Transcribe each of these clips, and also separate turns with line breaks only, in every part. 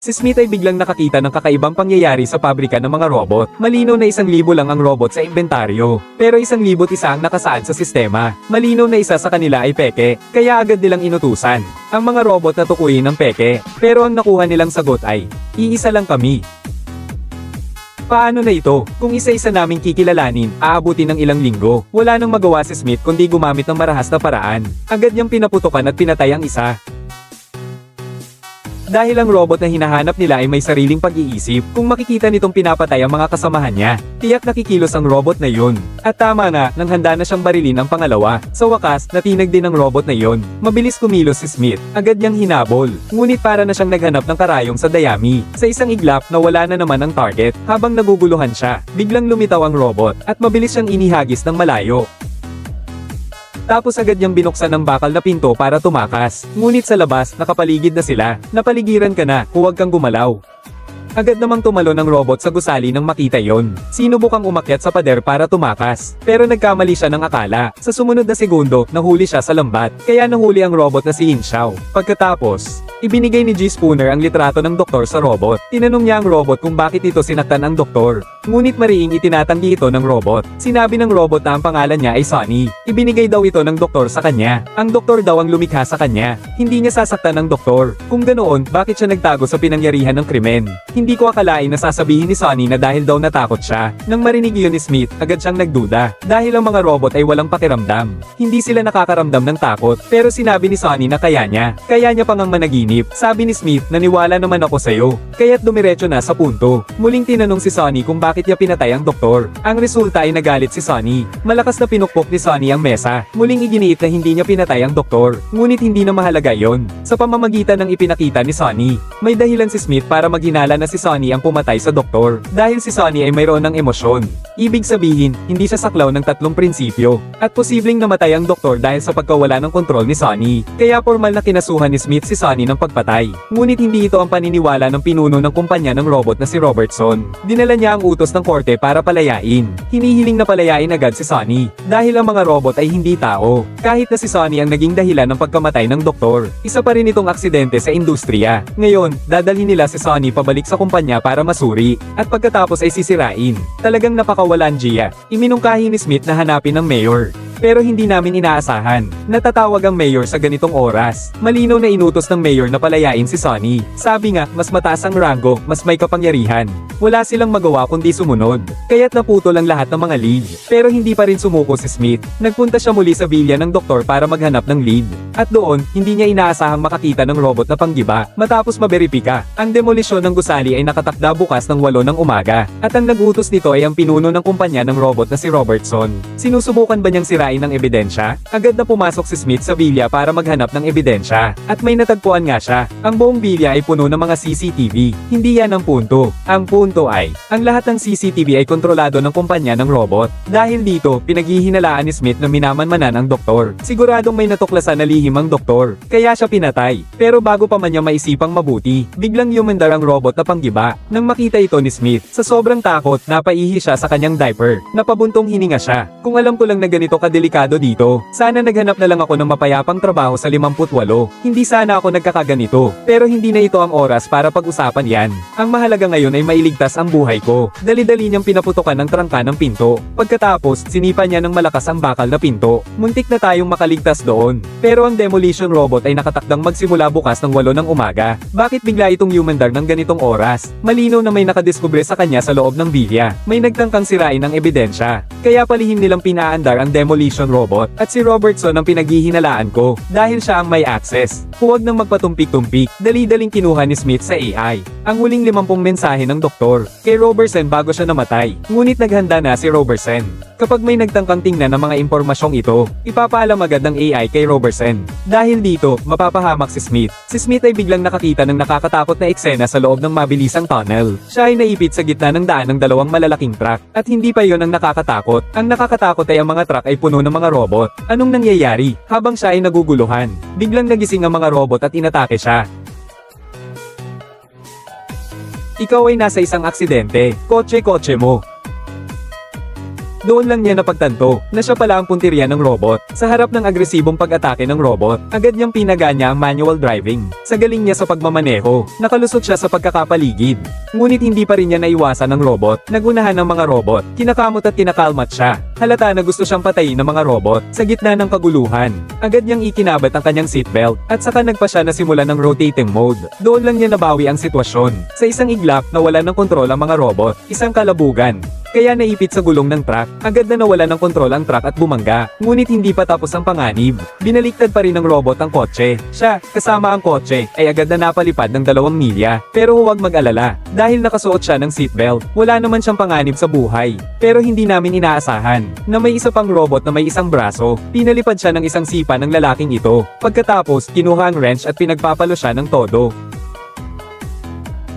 Si Smith ay biglang nakakita ng kakaibang pangyayari sa pabrika ng mga robot. Malinaw na 1,000 lang ang robot sa inventaryo. Pero 1,001 ang nakasaad sa sistema. Malinaw na isa sa kanila ay peke, kaya agad nilang inutusan ang mga robot na tukuyin ng peke. Pero ang nakuha nilang sagot ay, iisa lang kami. Paano na ito? Kung isa-isa naming kikilalanin, aabutin ng ilang linggo. Wala nang magawa si Smith kundi gumamit ng marahas na paraan. Agad niyang pinaputukan at pinatay ang isa. Dahil ang robot na hinahanap nila ay may sariling pag-iisip, kung makikita nitong pinapatay ang mga kasamahan niya, tiyak nakikilos ang robot na yun. At tama nga, nang handa na siyang barilin ang pangalawa. Sa wakas, natinag din ang robot na yun. Mabilis kumilos si Smith, agad niyang hinabol. Ngunit para na siyang naghanap ng karayong sa dayami. Sa isang iglap, nawala na naman ang target. Habang naguguluhan siya, biglang lumitaw ang robot, at mabilis siyang inihagis ng malayo. Tapos agad niyang binuksan ang bakal na pinto para tumakas. Ngunit sa labas, nakapaligid na sila. Napaligiran ka na, huwag kang gumalaw. Agad namang tumalon ang robot sa gusali nang makita yon. Sinubukang umakyat sa pader para tumakas. Pero nagkamali siya ng akala. Sa sumunod na segundo, nahuli siya sa lambat. Kaya nahuli ang robot na si Yin Xiao. Pagkatapos, ibinigay ni G. Spooner ang litrato ng doktor sa robot. Tinanong niya ang robot kung bakit ito sinaktan ang doktor. Ngunit mariing itinatanggi ito ng robot. Sinabi ng robot na ang pangalan niya ay Sonny. Ibinigay daw ito ng doktor sa kanya. Ang doktor daw ang lumikha sa kanya. Hindi niya sasaktan ng doktor. Kung ganoon, bakit siya nagtago sa pinangyarihan ng krimen? Hindi ko akalain na sasabihin ni Sonny na dahil daw natakot siya. Nang marinig yun ni Smith, agad siyang nagduda. Dahil ang mga robot ay walang pakiramdam. Hindi sila nakakaramdam ng takot. Pero sinabi ni Sonny na kaya niya. Kaya niya pang ang managinip. Sabi ni Smith, naniwala naman ako sa'yo. Kaya't dumiretso na sa punto. Muling tinanong si Sonny kung bakit niya pinatay ang doktor. Ang resulta ay nagalit si Sonny. Malakas na pinukpok ni Sonny ang mesa. Muling iginiit na hindi niya pinatay ang doktor. Ngunit hindi na mahalaga yon. Sa pamamagitan ng ipinakita ni Sonny, may dahilan si Smith para maghinala na si Sonny ang pumatay sa doktor. Dahil si Sonny ay mayroon ng emosyon. Ibig sabihin, hindi siya saklaw ng 3 prinsipyo. At posibleng namatay ang doktor dahil sa pagkawala ng kontrol ni Sonny. Kaya formal na kinasuhan ni Smith si Sonny ng pagpatay. Ngunit hindi ito ang paniniwala ng pinuno ng kumpanya ng robot na si Robertson. Dinala niya ang utos ng korte para palayain. Hinihiling na palayain agad si Sonny. Dahil ang mga robot ay hindi tao. Kahit na si Sonny ang naging dahilan ng pagkamatay ng doktor. Isa pa rin itong aksidente sa industriya. Ngayon, dadalhin nila si Sonny pabalik sa kumpanya para masuri. At pagkatapos ay sisirain. Talagang napakawalan Gia. Iminungkahi ni Smith na hanapin ng mayor. Pero hindi namin inaasahan. Natatawag ang mayor sa ganitong oras. Malinaw na inutos ng mayor na palayain si Sonny. Sabi nga, mas mataas ang rango, mas may kapangyarihan. Wala silang magawa kundi sumunod. Kaya't naputol ang lahat ng mga lead. Pero hindi pa rin sumuko si Smith. Nagpunta siya muli sa villa ng doktor para maghanap ng lead. At doon, hindi niya inaasahang makakita ng robot na panggiba. Matapos maberipika, ang demolisyon ng gusali ay nakatakda bukas ng 8 ng umaga. At ang nag-utos nito ay ang pinuno ng kumpanya ng robot na si Robertson. Sinusubukan ba niyang sirain ng ebidensya? Agad na pumasok si Smith sa villa para maghanap ng ebidensya. At may natagpuan nga siya. Ang buong villa ay puno ng mga CCTV. Hindi yan ang punto. Ang punto ay, ang lahat ng CCTV ay kontrolado ng kumpanya ng robot. Dahil dito, pinaghihinalaan ni Smith na minamanmanan ang doktor. Siguradong may natuklasan na lihim ang doktor. Kaya siya pinatay. Pero bago pa man niya maisipang mabuti, biglang yumandar ang robot na panggiba. Nang makita ito ni Smith, sa sobrang takot, napaihi siya sa kanyang diaper. Napabuntong hininga siya. Kung alam ko lang na ganito kadelikado dito, sana naghanap na lang ako ng mapayapang trabaho sa 58. Hindi sana ako nagkakaganito. Pero hindi na ito ang oras para pag-usapan yan. Ang mahalaga ngayon ay mailigtas ang buhay ko. Dali-dali niyang pinaputukan ng trangka ng pinto. Pagkatapos, sinipa niya ng malakas ang bakal na pinto. Muntik na tayong makaligtas doon. Pero ang demolition robot ay nakatakdang magsimula bukas ng 8 ng umaga. Bakit bigla itong humandar ng ganitong oras? Malinaw na may nakadiskubre sa kanya sa loob ng villa. May nagtangkang sirain ng ebidensya. Kaya palihim nilang pinaandar ang demolition robot. At si Robertson ang pinaghihinalaan ko. Dahil siya ang may access. Huwag nang magpatumpik-tumpik. Dali-daling kinuha ni Smith sa AI. Ang huling 50 mensahe ng doktor. Kay Robertson bago siya namatay. Ngunit naghanda na si Robertson. Kapag may nagtangkang tingnan ng mga impormasyong ito, ipapaalam agad ng AI kay Robertson. Dahil dito, mapapahamak si Smith. Si Smith ay biglang nakakita ng nakakatakot na eksena sa loob ng mabilisang tunnel. Siya ay naipit sa gitna ng daan ng 2 malalaking truck. At hindi pa yon ang nakakatakot. Ang nakakatakot ay ang mga truck ay puno ng mga robot. Anong nangyayari? Habang siya ay naguguluhan, biglang nagising ang mga robot at inatake siya. Ikaw ay nasa isang aksidente. Kotse-kotse mo. Doon lang niya napagtanto na siya pala ang punteriya ng robot. Sa harap ng agresibong pag-atake ng robot, agad niyang pinaganya ang manual driving. Sa galing niya sa pagmamaneho, nakalusot siya sa pagkakapaligid. Ngunit hindi pa rin niya naiwasan ng robot. Nagunahan ng mga robot, kinakamot at kinakalmat siya. Halata na gusto siyang patayin ng mga robot. Sa gitna ng kaguluhan, agad niyang ikinabat ang kanyang seatbelt at saka nagpa siya na simulan ng rotating mode. Doon lang niya nabawi ang sitwasyon. Sa isang iglap, nawala ng kontrol ang mga robot. Isang kalabugan. Kaya naipit sa gulong ng truck, agad na nawala ng kontrol ang truck at bumangga. Ngunit hindi pa tapos ang panganib. Binaliktad pa rin ng robot ang kotse. Siya, kasama ang kotse, ay agad na napalipad ng 2 milya. Pero huwag mag-alala, dahil nakasuot siya ng seatbelt, wala naman siyang panganib sa buhay. Pero hindi namin inaasahan, na may isa pang robot na may isang braso. Pinalipad siya ng isang sipa ng lalaking ito. Pagkatapos, kinuha ang wrench at pinagpapalo siya ng todo.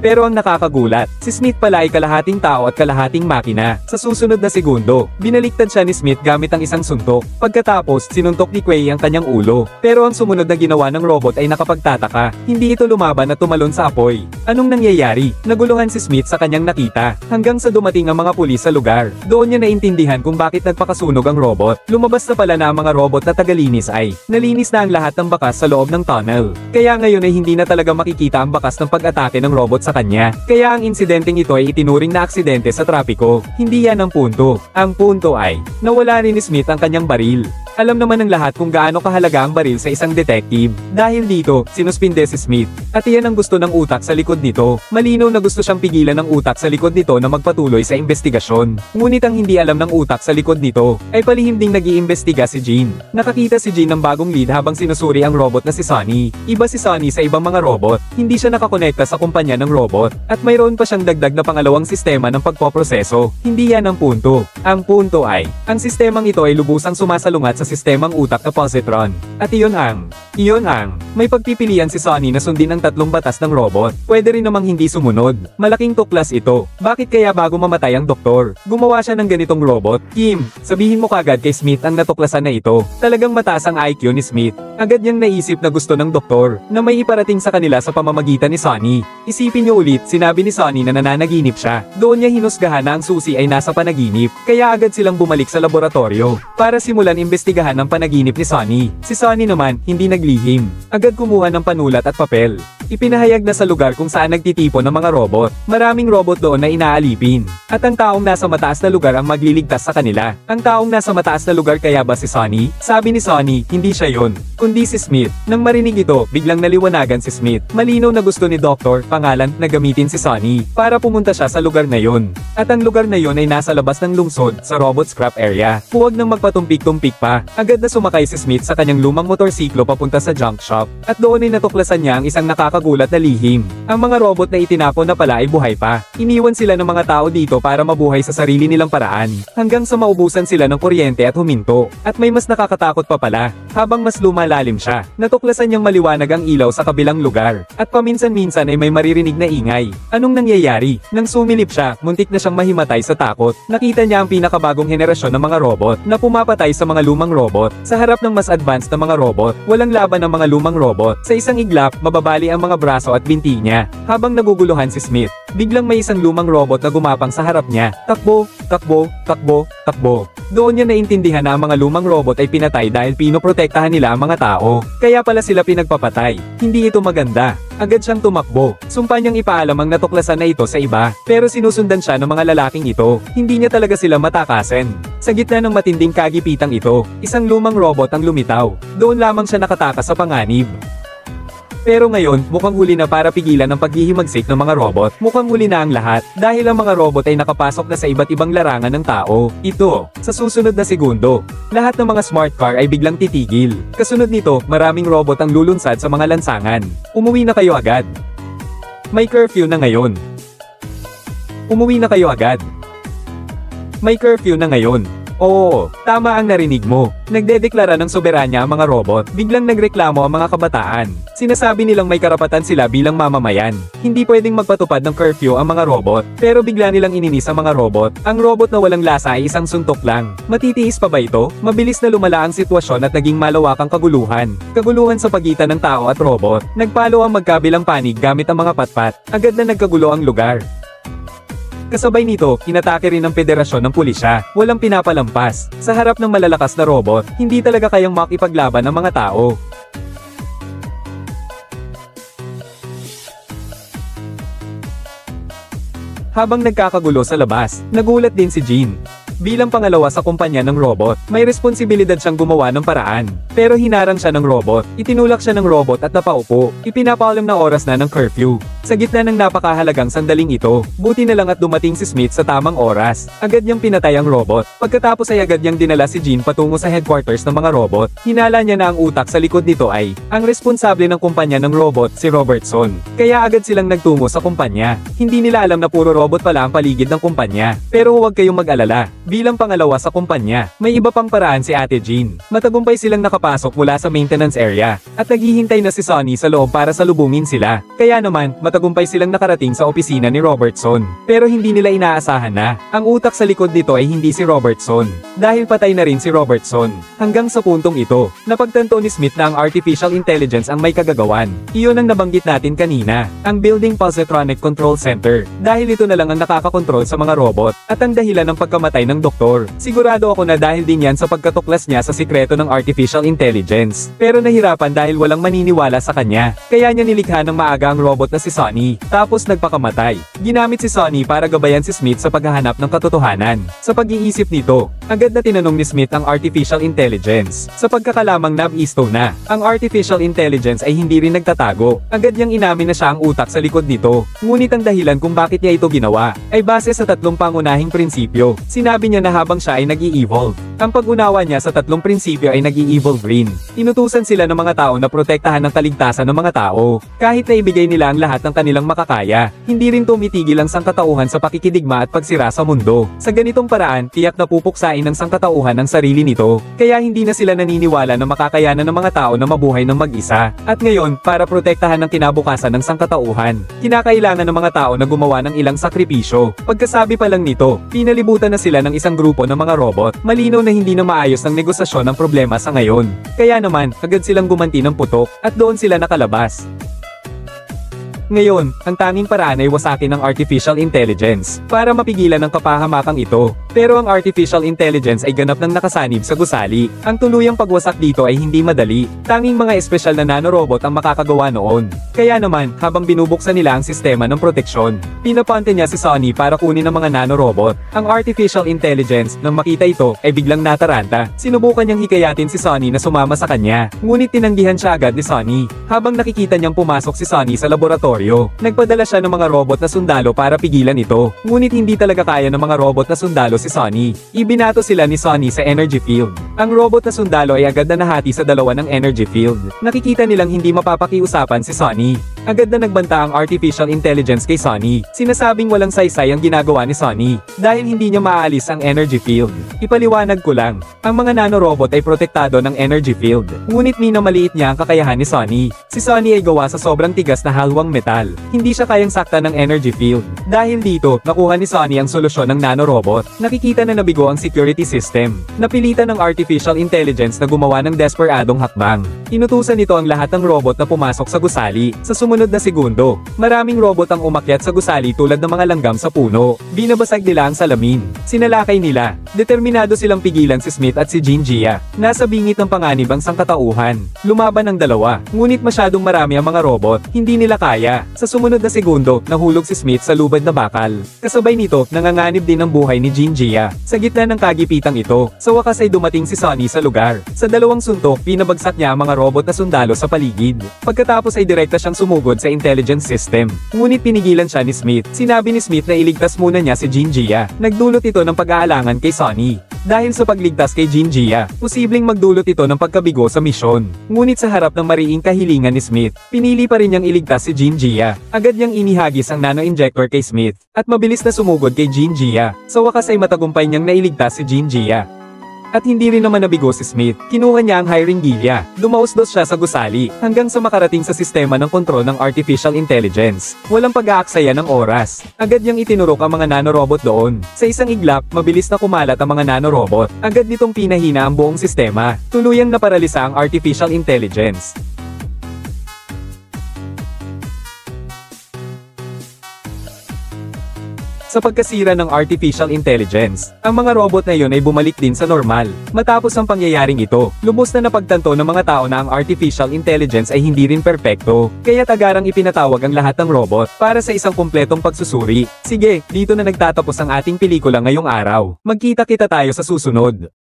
Pero ang nakakagulat, si Smith pala ay kalahating tao at kalahating makina. Sa susunod na segundo, binaliktad siya ni Smith gamit ang isang suntok. Pagkatapos, sinuntok ni Quay ang kanyang ulo. Pero ang sumunod na ginawa ng robot ay nakapagtataka. Hindi ito lumaban at tumalon sa apoy. Anong nangyayari? Naguluhan si Smith sa kanyang nakita. Hanggang sa dumating ang mga pulis sa lugar. Doon niya naintindihan kung bakit nagpakasunog ang robot. Lumabas na pala na ang mga robot na tagalinis ay nalinis na ang lahat ng bakas sa loob ng tunnel. Kaya ngayon ay hindi na talaga makikita ang bakas ng pag-atake ng robot sa kanya. Kaya ang insidenteng ito ay itinuring na aksidente sa trapiko. Hindi yan ang punto. Ang punto ay, nawala rin ni Smith ang kanyang baril. Alam naman ng lahat kung gaano kahalaga ang baril sa isang detective. Dahil dito, sinuspinde si Smith. At iyan ang gusto ng utak sa likod nito. Malinaw na gusto siyang pigilan ng utak sa likod nito na magpatuloy sa investigasyon. Ngunit ang hindi alam ng utak sa likod nito, ay palihim ding nag-iimbestiga si Jean. Nakakita si Jean ng bagong lead habang sinusuri ang robot na si Sonny. Iba si Sonny sa ibang mga robot. Hindi siya nakakonekta sa kumpanya ng robot. At mayroon pa siyang dagdag na pangalawang sistema ng pagpoproseso. Hindi yan ang punto. Ang punto ay, ang sistemang ito ay lubusang sumasalungat sa sistemang utak na positron. At iyon ang, may pagpipilian si Sonny na sundin ang 3 batas ng robot. Pwede rin namang hindi sumunod. Malaking tuklas ito. Bakit kaya bago mamatay ang doktor, gumawa siya ng ganitong robot? Kim, sabihin mo kagad kay Smith ang natuklasan na ito. Talagang mataas ang IQ ni Smith. Agad niyang naisip na gusto ng doktor, na may iparating sa kanila sa pamamagitan ni Sonny. Isipin niyo ulit, sinabi ni Sonny na nananaginip siya. Doon niya hinusgahan na ang susi ay nasa panaginip. Kaya agad silang bumalik sa laboratorio, para simulan imbestigahan ng panaginip ni Sonny. Si Sonny naman, hindi naglihim. Agad kumuha ng panulat at papel. Ipinahayag na sa lugar kung saan nagtitipon ng mga robot. Maraming robot doon na inaalipin. At ang taong nasa mataas na lugar ang magliligtas sa kanila. Ang taong nasa mataas na lugar kaya ba si Sonny? Sabi ni Sonny, hindi siya yon, kundi si Smith. Nang marinig ito, biglang naliwanagan si Smith. Malinaw na gusto ni Dr. Pangalan na gamitin si Sonny para pumunta siya sa lugar na yon. At ang lugar na yon ay nasa labas ng lungsod sa robot scrap area. Huwag nang magpatumpik-tumpik pa. Agad na sumakay si Smith sa kanyang lumang motorsiklo papunta sa junk shop. At doon ay natuklasan niya ang isang nakakagulat na lihim. Ang mga robot na itinapon na pala ay buhay pa. Iniwan sila ng mga tao dito para mabuhay sa sarili nilang paraan. Hanggang sa maubusan sila ng kuryente at huminto. At may mas nakakatakot pa pala. Habang mas lumalalim siya, natuklasan niyang maliwanag ang ilaw sa kabilang lugar. At paminsan-minsan ay may maririnig na ingay. Anong nangyayari? Nang sumilip siya, muntik na siyang mahimatay sa takot. Nakita niya ang pinakabagong henerasyon ng mga robot na pumapatay sa mga lumang robot. Sa harap ng mas advanced na mga robot, walang laban ng mga lumang robot. Sa isang iglap, mababali ang mga braso at binti niya. Habang naguguluhan si Smith, biglang may isang lumang robot na gumapang sa harap niya. Takbo, takbo, takbo, takbo. Doon niya naintindihan na ang mga lumang robot ay pinatay dahil pinoprotektahan nila ang mga tao. Kaya pala sila pinagpapatay. Hindi ito maganda. Agad siyang tumakbo. Sumpa niyang ipaalam ang natuklasan na ito sa iba. Pero sinusundan siya ng mga lalaking ito. Hindi niya talaga sila matakasin. Sa gitna ng matinding kagipitang ito, isang lumang robot ang lumitaw. Doon lamang siya nakatakas sa panganib. Pero ngayon, mukhang huli na para pigilan ang paghihimagsik ng mga robot. Mukhang huli na ang lahat, dahil ang mga robot ay nakapasok na sa iba't ibang larangan ng tao. Ito, sa susunod na segundo, lahat ng mga smart car ay biglang titigil. Kasunod nito, maraming robot ang lulunsad sa mga lansangan. Umuwi na kayo agad. May curfew na ngayon. Umuwi na kayo agad. May curfew na ngayon. Oo, tama ang narinig mo. Nagdedeklara ng soberanya ang mga robot. Biglang nagreklamo ang mga kabataan. Sinasabi nilang may karapatan sila bilang mamamayan. Hindi pwedeng magpatupad ng curfew ang mga robot. Pero bigla nilang ininis ang mga robot. Ang robot na walang lasa ay isang suntok lang. Matitiis pa ba ito? Mabilis na lumala ang sitwasyon at naging malawakang kaguluhan. Kaguluhan sa pagitan ng tao at robot. Nagpalo ang magkabilang panig gamit ang mga patpat. Agad na nagkagulo ang lugar. Kasabay nito, inatake rin ng Federasyon ng pulisya, walang pinapalampas. Sa harap ng malalakas na robot, hindi talaga kayang makipaglaban ng mga tao. Habang nagkakagulo sa labas, nagulat din si Jean. Bilang pangalawa sa kumpanya ng robot, may responsibilidad siyang gumawa ng paraan. Pero hinarang siya ng robot, itinulak siya ng robot at napaupo, ipinapaalam na oras na ng curfew. Sa gitna ng napakahalagang sandaling ito, buti na lang at dumating si Smith sa tamang oras. Agad niyang pinatay ang robot. Pagkatapos ay agad niyang dinala si Jean patungo sa headquarters ng mga robot. Hinala niya na ang utak sa likod nito ay ang responsable ng kumpanya ng robot, si Robertson. Kaya agad silang nagtungo sa kumpanya. Hindi nila alam na puro robot pala ang paligid ng kumpanya. Pero huwag kayong mag-alala. Bilang pangalawa sa kumpanya, may iba pang paraan si Ate Jean. Matagumpay silang nakapasok mula sa maintenance area, at naghihintay na si Sonny sa loob para salubungin sila. Kaya naman, matagumpay silang nakarating sa opisina ni Robertson. Pero hindi nila inaasahan na, ang utak sa likod nito ay hindi si Robertson. Dahil patay na rin si Robertson. Hanggang sa puntong ito, napagtanto ni Smith na ang artificial intelligence ang may kagagawan. Iyon ang nabanggit natin kanina, ang Building Positronic Control Center. Dahil ito na lang ang nakakakontrol sa mga robot, at ang dahilan ng pagkamatay ng doktor. Sigurado ako na dahil din yan sa pagkatuklas niya sa sikreto ng artificial intelligence. Pero nahirapan dahil walang maniniwala sa kanya. Kaya niya nilikha ng maaga ang robot na si Sonny. Tapos nagpakamatay. Ginamit si Sonny para gabayan si Smith sa paghahanap ng katotohanan. Sa pag-iisip nito, agad na tinanong ni Smith ang artificial intelligence. Sa pagkakalamang nabisto na, ang artificial intelligence ay hindi rin nagtatago. Agad niyang inamin na siya ang utak sa likod nito. Ngunit ang dahilan kung bakit niya ito ginawa, ay base sa tatlong pangunahing prinsipyo. Sinabi niya na habang siya ay nag-i-evolve, ang pag-unawa niya sa tatlong prinsipyo ay nag-i-evolve rin. Inutusan sila ng mga tao na protektahan ng kaligtasan ng mga tao. Kahit na ibigay nila ang lahat ng kanilang makakaya, hindi rin tumitigil ang sangkatauhan sa pakikidigma at pagsira sa mundo. Sa ganitong paraan, tiyak na pupuksain ng sangkatauhan ang sarili nito. Kaya hindi na sila naniniwala na makakayanan ng mga tao na mabuhay ng mag-isa. At ngayon, para protektahan ng kinabukasan ng sangkatauhan, kinakailangan ng mga tao na gumawa ng ilang sakripisyo. Pagkasabi pa lang nito, pinalibutan na sila ng isang grupo ng mga robot. Malinaw na hindi na maayos ng negosasyon ang problema sa ngayon. Kaya naman, agad silang gumanti ng putok, at doon sila nakalabas. Ngayon, ang tanging paraan ay wasakin ng artificial intelligence para mapigilan ang kapahamakang ito. Pero ang artificial intelligence ay ganap ng nakasanib sa gusali. Ang tuluyang pagwasak dito ay hindi madali. Tanging mga espesyal na nanorobot ang makakagawa noon. Kaya naman, habang binubuksan nila ang sistema ng proteksyon, pinapante niya si Sonny para kunin ang mga nanorobot. Ang artificial intelligence, nang makita ito, ay biglang nataranta. Sinubukan niyang hikayatin si Sonny na sumama sa kanya. Ngunit tinanggihan siya agad ni Sonny. Habang nakikita niyang pumasok si Sonny sa laboratorio, nagpadala siya ng mga robot na sundalo para pigilan ito. Ngunit hindi talaga kaya ng mga robot na sundalo si Sonny. Ibinato sila ni Sonny sa energy field. Ang robot na sundalo ay agad na nahati sa dalawa ng energy field. Nakikita nilang hindi mapapakiusapan si Sonny. Agad na nagbanta ang artificial intelligence kay Sonny. Sinasabing walang saysay ang ginagawa ni Sonny dahil hindi niya maaalis ang energy field. Ipaliwanag ko lang, ang mga nanorobot ay protektado ng energy field. Ngunit minamaliit niya ang kakayahan ni Sonny. Si Sonny ay gawa sa sobrang tigas na halwang metal. Hindi siya kayang sakta ng energy field. Dahil dito, nakuha ni Sonny ang solusyon ng nanorobot. Nakikita na nabigo ang security system. Napilitan ng artificial intelligence na gumawa ng desperadong hakbang. Inutusan nito ang lahat ng robot na pumasok sa gusali. Sa sumunod na segundo, maraming robot ang umakyat sa gusali tulad ng mga langgam sa puno. Binabasag nila ang salamin. Sinalakay nila. Determinado silang pigilan si Smith at si Jinjia. Nasa bingit ng panganib ang sangkatauhan. Lumaban ang dalawa. Ngunit masyadong marami ang mga robot. Hindi nila kaya. Sa sumunod na segundo, nahulog si Smith sa lubad na bakal. Kasabay nito, nanganganib din ang buhay ni Jinjia. Sa gitna ng kagipitang ito, sa wakas ay dumating si Sonny sa lugar. Sa dalawang suntok, pinabagsak niya ang mga robot na sundalo sa paligid. Pagkatapos ay direkta siyang sumugod sa intelligence system. Ngunit pinigilan siya ni Smith. Sinabi ni Smith na iligtas muna niya si Jinjia. Nagdulot ito ng pag-aalangan kay Sonny. Dahil sa pagligtas kay Jinjia, posibleng magdulot ito ng pagkabigo sa misyon. Ngunit sa harap ng mariing kahilingan ni Smith, pinili pa rin niyang iligtas si Jinjia. Agad niyang inihagis ang nano-injector kay Smith, at mabilis na sumugod kay Jinjia. Sa wakas ay matagumpay niyang nailigtas si Jinjia. At hindi rin naman nabigo si Smith, kinuha niya ang hiringilya. Dumausdos siya sa gusali, hanggang sa makarating sa sistema ng kontrol ng artificial intelligence. Walang pag-aaksaya ng oras. Agad niyang itinurok ang mga nanorobot doon. Sa isang iglap, mabilis na kumalat ang mga nanorobot. Agad nitong pinahina ang buong sistema. Tuluyang naparalisa ang artificial intelligence. Sa pagkasira ng artificial intelligence, ang mga robot na yon ay bumalik din sa normal. Matapos ang pangyayaring ito, lubos na napagtanto ng mga tao na ang artificial intelligence ay hindi rin perpekto, kaya agarang ipinatawag ang lahat ng robot para sa isang kumpletong pagsusuri. Sige, dito na nagtatapos ang ating pelikula ngayong araw. Magkita-kita tayo sa susunod.